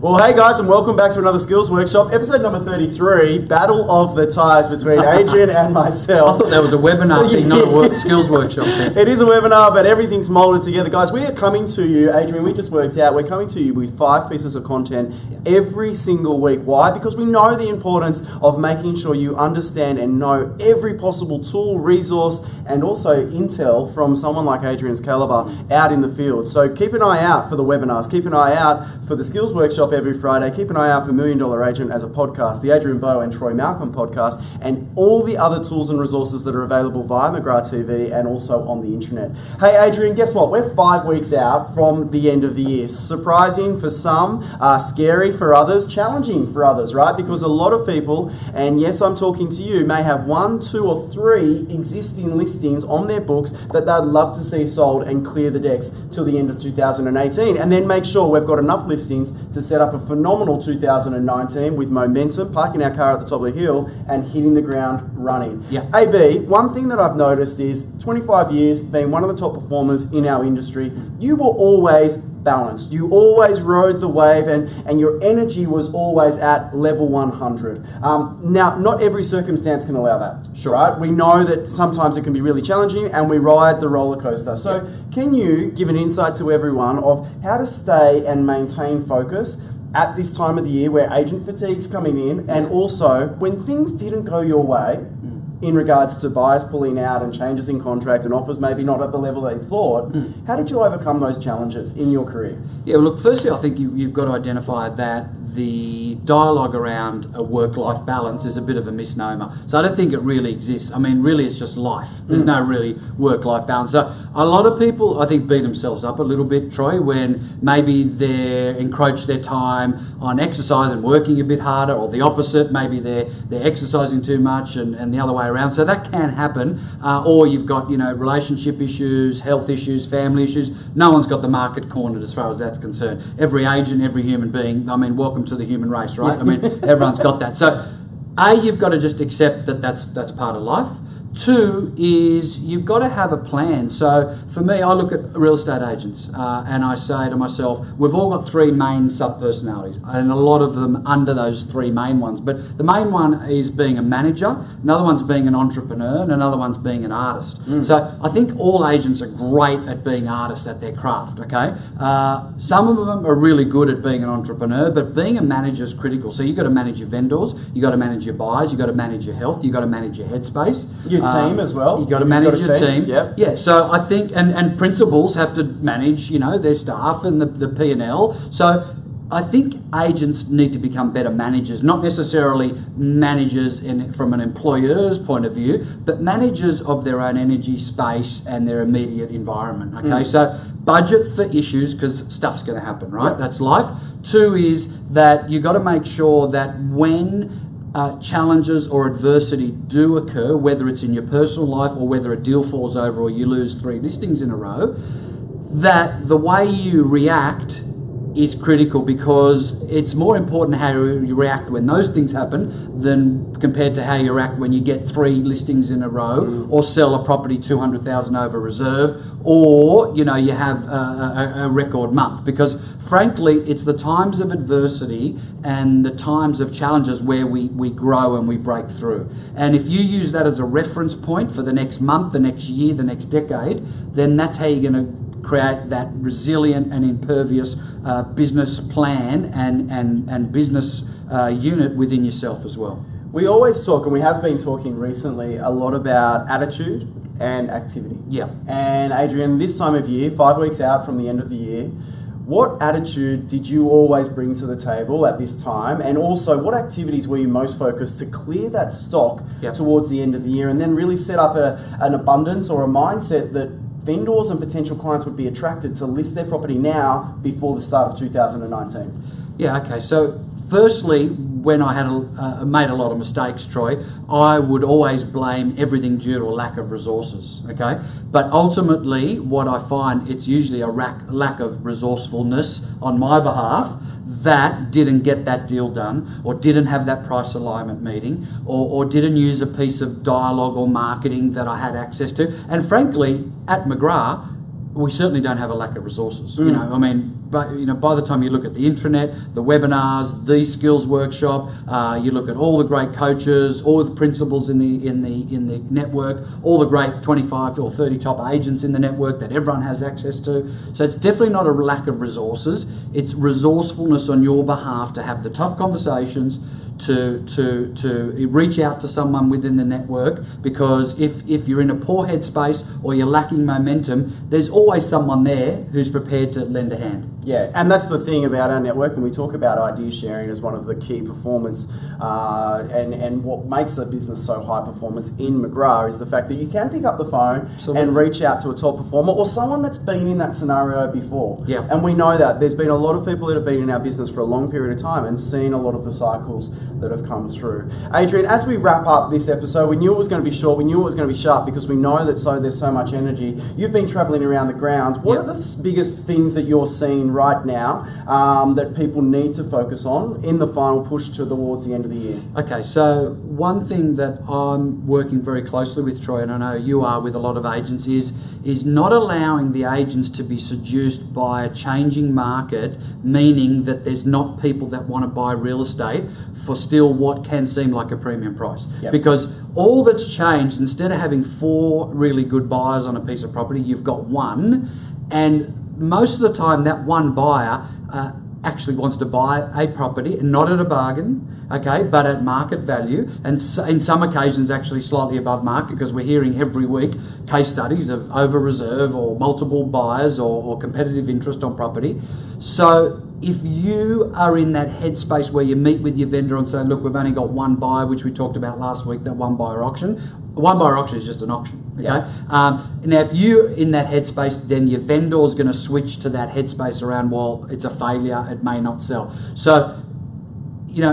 Well, hey guys, and welcome back to another Skills Workshop, episode number 33, Battle of the Ties between Adrian and myself. I thought that was a webinar thing, not a skills workshop thing. It is a webinar, but everything's molded together. Guys, we are coming to you, Adrian, we just worked out, we're coming to you with 5 pieces of content every single week. Why? Because we know the importance of making sure you understand and know every possible tool, resource, and also intel from someone like Adrian's caliber out in the field. So keep an eye out for the webinars, keep an eye out for the Skills Workshop every Friday. Keep an eye out for $1 Million Agent as a podcast, the Adrian Bo and Troy Malcolm podcast, and all the other tools and resources that are available via McGrath TV and also on the internet. Hey Adrian, guess what? We're 5 weeks out from the end of the year. Surprising for some, scary for others, challenging for others, right? Because a lot of people, and yes, I'm talking to you, may have 1, 2, or 3 existing listings on their books that they'd love to see sold and clear the decks till the end of 2018, and then make sure we've got enough listings to set up a phenomenal 2019 with momentum, parking our car at the top of the hill and hitting the ground running. Yeah. AB, one thing that I've noticed is 25 years being one of the top performers in our industry, you were always balanced. You always rode the wave and your energy was always at level 100. Now, not every circumstance can allow that, sure. Right? We know that sometimes it can be really challenging and we ride the roller coaster. So can you give an insight to everyone of how to stay and maintain focus at this time of the year where agent fatigue's coming in and also when things didn't go your way in regards to buyers pulling out and changes in contract and offers maybe not at the level they thought, how did you overcome those challenges in your career? Yeah, well, look, firstly, I think you've got to identify that the dialogue around a work-life balance is a bit of a misnomer. So I don't think it really exists. I mean, really, it's just life. There's no really work-life balance. So a lot of people, I think, beat themselves up a little bit, Troy, when maybe they encroach their time on exercise and working a bit harder, or the opposite, maybe they're exercising too much and the other way around. So that can happen. Or you've got, relationship issues, health issues, family issues. No one's got the market cornered as far as that's concerned. Every agent, every human being, welcome to the human race, right? Everyone's got that. So, A, you've got to just accept that that's part of life. 2 is you've got to have a plan. So for me, I look at real estate agents and I say to myself, we've all got 3 main sub-personalities and a lot of them under those 3 main ones. But the main one is being a manager, another one's being an entrepreneur, and another one's being an artist. So I think all agents are great at being artists at their craft, okay? Some of them are really good at being an entrepreneur, but being a manager is critical. So you've got to manage your vendors, you've got to manage your buyers, you've got to manage your health, you've got to manage your headspace. Your team as well. You've got to manage your team. Yep. Yeah, so I think, and principals have to manage, their staff and the P&L. So I think agents need to become better managers, not necessarily managers from an employer's point of view, but managers of their own energy space and their immediate environment. Okay, so budget for issues because stuff's going to happen, right? Yep. That's life. 2 is that you've got to make sure that when challenges or adversity do occur, whether it's in your personal life or whether a deal falls over or you lose 3 listings in a row, that the way you react is critical because it's more important how you react when those things happen than compared to how you react when you get 3 listings in a row or sell a property 200,000 over reserve or you have a record month, because frankly it's the times of adversity and the times of challenges where we grow and we break through. And if you use that as a reference point for the next month, the next year, the next decade, then that's how you're going to create that resilient and impervious business plan and business unit within yourself as well. We always talk, and we have been talking recently, a lot about attitude and activity. Yeah. And Adrian, this time of year, 5 weeks out from the end of the year, what attitude did you always bring to the table at this time? And also, what activities were you most focused to clear that stock towards the end of the year and then really set up an abundance or a mindset that vendors and potential clients would be attracted to list their property now before the start of 2019? Yeah, okay. So firstly, when I had made a lot of mistakes, Troy, I would always blame everything due to a lack of resources, okay? But ultimately, what I find, it's usually a lack of resourcefulness on my behalf that didn't get that deal done, or didn't have that price alignment meeting, or didn't use a piece of dialogue or marketing that I had access to. And frankly, at McGrath, we certainly don't have a lack of resources. You know, I mean, but by the time you look at the intranet, the webinars, the skills workshop, you look at all the great coaches, all the principals in the network, all the great 25 or 30 top agents in the network that everyone has access to. So it's definitely not a lack of resources. It's resourcefulness on your behalf to have the tough conversations, to reach out to someone within the network, because if you're in a poor headspace or you're lacking momentum, there's always someone there who's prepared to lend a hand. Yeah, and that's the thing about our network, and we talk about idea sharing as one of the key performance and what makes a business so high performance in McGrath is the fact that you can pick up the phone and reach out to a top performer or someone that's been in that scenario before. Yeah. And we know that there's been a lot of people that have been in our business for a long period of time and seen a lot of the cycles that have come through. Adrian, as we wrap up this episode, we knew it was going to be short, we knew it was going to be sharp, because we know that there's so much energy. You've been travelling around the grounds. What are the biggest things that you're seeing right now that people need to focus on in the final push towards the end of the year? Okay, so one thing that I'm working very closely with, Troy, and I know you are with a lot of agents, is not allowing the agents to be seduced by a changing market, meaning that there's not people that want to buy real estate for still what can seem like a premium price. Yep. Because all that's changed, instead of having 4 really good buyers on a piece of property, you've got one, and most of the time that one buyer actually wants to buy a property, not at a bargain, okay, but at market value, and in some occasions actually slightly above market, because we're hearing every week case studies of over reserve or multiple buyers or competitive interest on property. So if you are in that headspace where you meet with your vendor and say, look, we've only got one buyer, which we talked about last week, that one buyer auction. One buyer auction is just an auction, okay? Yeah. Now, if you're in that headspace, then your vendor is going to switch to that headspace around, well, it's a failure, it may not sell. So,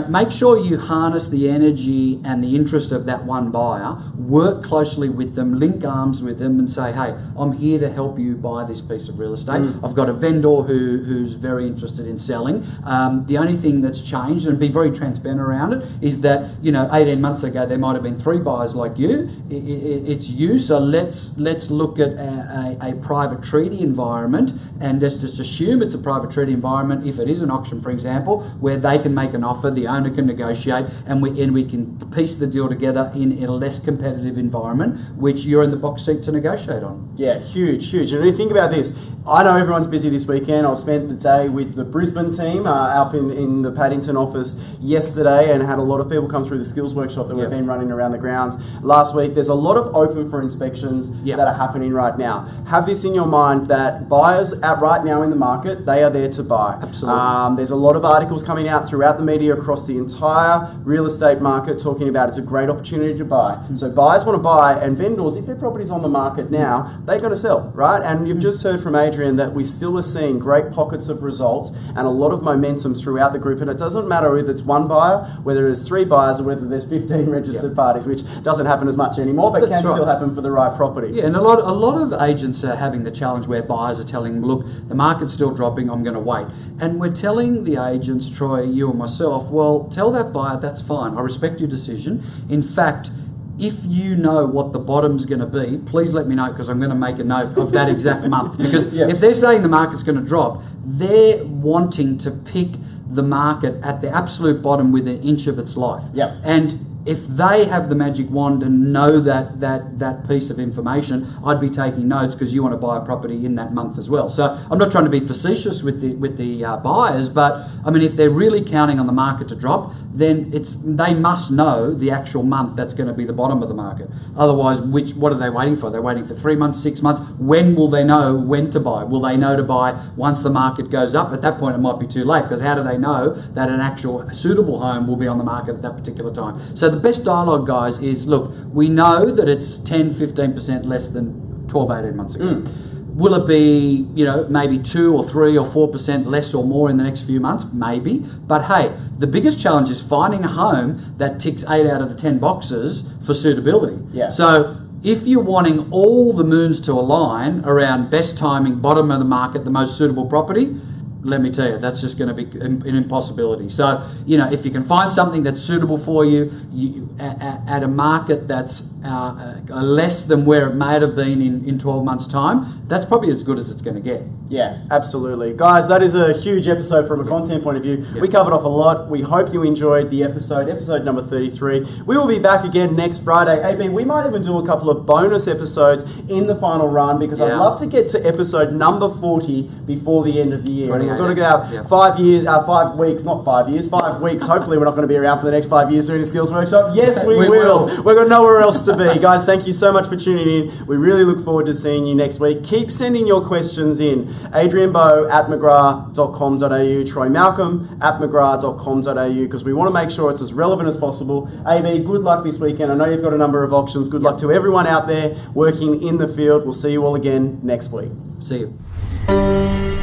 make sure you harness the energy and the interest of that one buyer, work closely with them, link arms with them and say, hey, I'm here to help you buy this piece of real estate. I've got a vendor who's very interested in selling. The only thing that's changed, and be very transparent around it, is that, 18 months ago, there might have been 3 buyers like you. It's you, so let's look at a private treaty environment, and let's just assume it's a private treaty environment, if it is an auction, for example, where they can make an offer, the owner can negotiate, and we can piece the deal together in a less competitive environment, which you're in the box seat to negotiate on. Yeah, huge. And when you think about this, I know everyone's busy this weekend. I spent the day with the Brisbane team up in the Paddington office yesterday, and had a lot of people come through the skills workshop that we've been running around the grounds last week. There's a lot of open for inspections that are happening right now. Have this in your mind that buyers out right now in the market, they are there to buy. Absolutely. There's a lot of articles coming out throughout the media across the entire real estate market talking about it's a great opportunity to buy. So buyers want to buy, and vendors, if their property's on the market now, they've got to sell, right? And you've just heard from Adrian that we still are seeing great pockets of results and a lot of momentum throughout the group. And it doesn't matter if it's one buyer, whether there's 3 buyers, or whether there's 15 registered parties, which doesn't happen as much anymore, but can still happen for the right property. Yeah, and a lot of agents are having the challenge where buyers are telling them, look, the market's still dropping, I'm going to wait. And we're telling the agents, Troy, you and myself, well, tell that buyer that's fine. I respect your decision. In fact, if you know what the bottom's going to be, please let me know, because I'm going to make a note of that exact month. Because if they're saying the market's going to drop, they're wanting to pick the market at the absolute bottom within an inch of its life. Yep. And if they have the magic wand and know that piece of information, I'd be taking notes, because you want to buy a property in that month as well. So I'm not trying to be facetious with the buyers, but I mean, if they're really counting on the market to drop, then they must know the actual month that's going to be the bottom of the market. Otherwise, what are they waiting for? They're waiting for 3 months, 6 months. When will they know when to buy? Will they know to buy once the market goes up? At that point, it might be too late, because how do they know that an actual suitable home will be on the market at that particular time? So the best dialogue, guys, is, look, we know that it's 10, 15% less than 12, 18 months ago. Will it be, maybe 2 or 3 or 4% less or more in the next few months? Maybe. But hey, the biggest challenge is finding a home that ticks 8 out of the 10 boxes for suitability. Yeah. So if you're wanting all the moons to align around best timing, bottom of the market, the most suitable property, let me tell you, that's just going to be an impossibility. So, if you can find something that's suitable for you, at a market that's less than where it may have been in 12 months' time, that's probably as good as it's going to get. Yeah, absolutely. Guys, that is a huge episode from a content point of view. Yep. We covered off a lot. We hope you enjoyed the episode number 33. We will be back again next Friday. AB, we might even do a couple of bonus episodes in the final run because I'd love to get to episode number 40 before the end of the year. We've got to go out 5 years, 5 weeks, not 5 years, 5 weeks. Hopefully we're not going to be around for the next 5 years doing a skills workshop. Yes, we will. We're going nowhere else to be. Guys, thank you so much for tuning in. We really look forward to seeing you next week. Keep sending your questions in. Adrian Bo at mcgrath.com.au, Troy Malcolm at mcgrath.com.au, because we want to make sure it's as relevant as possible. AB, good luck this weekend. I know you've got a number of auctions. Good luck to everyone out there working in the field. We'll see you all again next week. See you.